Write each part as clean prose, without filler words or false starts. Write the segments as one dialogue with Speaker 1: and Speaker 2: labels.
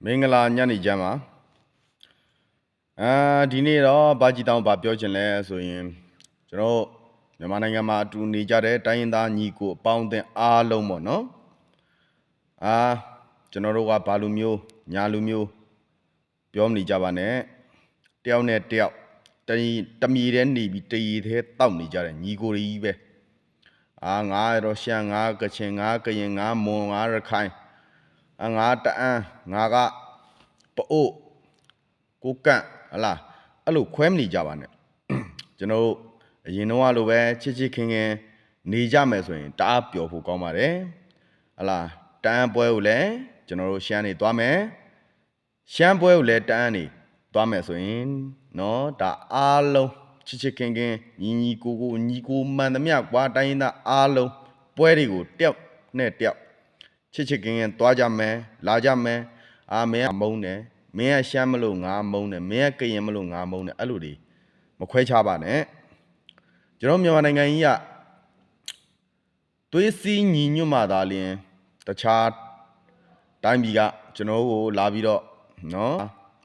Speaker 1: မင်္ဂလာညနေကြမှာဒီနေ့တော့ဘာကြီးတောင်းဘာပြောချင်လဲဆိုရင်ကျွန်တော်မြန်မာနိုင်ငံမှာအတူနေကြတဲ့တိုင်းရင်းသားညီကိုအပေါင်းအသင်းအားလုံးပေါ့နော်ကျွန်တော်တို့ကဘာလူမျိုးညာလူမျိုးပြောမနေကြပါနဲ့တယောက်နဲ့တယောက်တမီတဲ့နေပြီးတရီသေးတောက်နေကြတဲ့ညီကိုကြီးပဲငါရောရှမ်းငါကချင်ငါကရင်ငါမွန်ငါရခိုင်ငါတအန်းငါကပအို့ကိုကန့်ဟလားအဲ့လိုခွဲမနေကြပါနဲ့ကျွန်တော်အရင်တော့လိုပဲချစ်ချစ်ခင်ခင်နေကြမယ်ဆိုရင်တအားပျော်ဖို့ကောင်းပါတယ်ဟလားတန်းပွဲကိုလည်းကျွန်တော်တို့ရှမ်းနေသွားမယ်ရှမ်းပွဲကိုလည်းတန်းနေသွားမယ်ဆိုရင်နော်ဒါအားလုံးချစ်ချစ်ခင်ခင်ညီကိုမှန်သမျှကွာတိုင်းသားအားလုံးပွဲတွေကိုတယောက်နဲ့တယောက်ချစ်ချစ်ခင်ခင်သွားကြမယ်လာကြမယ်မင်းကမုန်းတယ်မင်းကရှမ်းမလို့ငါမုန်းတယ်မင်းကကရင်မလို့ငါမုန်းတယ်အဲ့လိုတွေမခွဲခြားပါနဲ့ကျွန်တော်မြန်မာနိုင်ငံကြီးကသွေးစည်းညီညွတ်မှသာလျှင်တခြားတိုင်းပြည်ကကျွန်တော်ကိုလာပြီးတော့နော်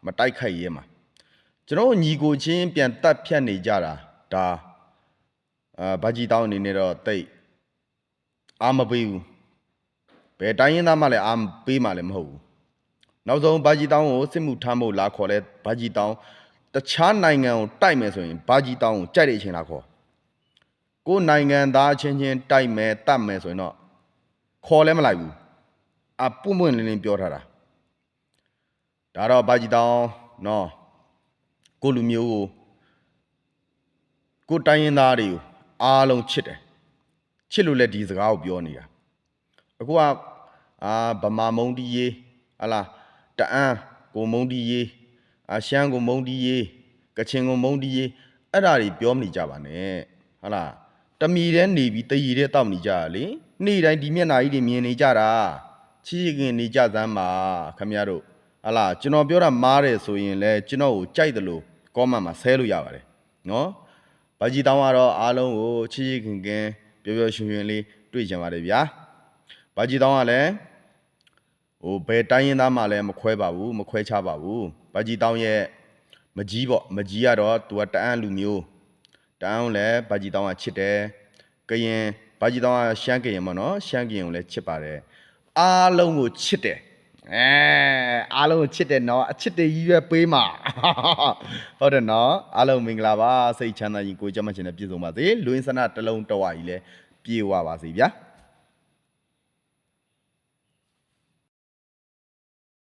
Speaker 1: မတိုက်ခိုက်ရဲမှာကျွန်တော်ညီကိုချင်းပြန်တတ်ဖြတ်နေကြတာဒါဘာကြီးတောင်းအနေနဲ့တော့တိတ်အားမပေးဘူးဘယ်တိုင်းရင်းသားမှလည်းအားပေးမှလည်းမဟုတ်ဘူးနောက်ဆုံးဘာကြီးတောင်းကိုစစ်မှုထမ်းဖို့လာခေါ်လဲဘာကြီးတောင်းတခြားနိုင်ငံကိုတိုက်မယ်ဆိုရင်ဘာကြီးတောင်းကိုကြိုက်တဲ့အချိန်လာခေါ်ကိုနိုင်ငံသားချင်းချင်းတိုက်မယ်တတ်မယ်ဆိုရင်တော့ခေါ်လဲမလိုက်ဘူးပွင့်လင်းလင်းပြောထားတာဒါတော့ဘာကြီးတောင်းနော်ကိုလူမျိုးကိုတိုင်းရင်းသားတွေကိုအားလုံးချစ်တယ်ချစ်လို့လည်းဒီစကားကိုပြောနေတာအခုကဗမာမုံတီရေးဟလားတအန်းကိုမုံတီရေးရှမ်းကိုမုံတီရေးကချင်ကိုမုံတီရေးအဲ့ဒါတွေပြောမနေကြပါနဲ့ဟလားတမီတဲ့နေပြီးတရီတဲ့တောက်နေကြရလေနေ့တိုင်းဒီမျက်နှာကြီးတွေမြင်နေကြတာချစ်ခင်နေကြသမ်းပါခမရတို့ဟလားကျွန်တော်ပြောတာမားတယ်ဆိုရင်လည်းကျွန်တော်ကိုကြိုက်တယ်လို့ကောမန့်မှာဆဲလို့ရပါတယ်နော်ဘာကြီးတောင်းကတော့အားလုံးကိုချစ်ခင်ပျော်ပျော်ရွှင်ရွှင်လေးတွေ့ကြပါတယ်ဗျာဘာကြီးတောင်းကလည်းဘယ်တိုင်းရင်းသားမှလည်းမခွဲပါဘူးမခွဲခြားပါဘူးဘာကြီးတောင်းရဲ့မကြီးပေါ့မကြီးကတော့သူကတအန်းလူမျိုးတအန်းကိုလည်းဘာကြီးတောင်းကချစ်တယ်ကရင်ဘာကြီးတောင်းကရှမ်းကရင်ပေါ့နော်ရှမ်းကရင်ကိုလည်းချစ်ပါတယ်အားလုံးကိုချစ်တယ်အားလုံးကိုချစ်တယ်နော်အချစ်တွေကြီးပဲပေးမှာဟုတ်တယ်နော်အားလုံးမင်္ဂလာပါစိတ်ချမ်းသာရင်ကိုကြမ်းမှချင်တဲ့ပြည့်စုံပါစေလူရင်းဆန္ဒတစ်လုံးတော်ဝါကြီးလည်းပြေဝပါစေဗျာ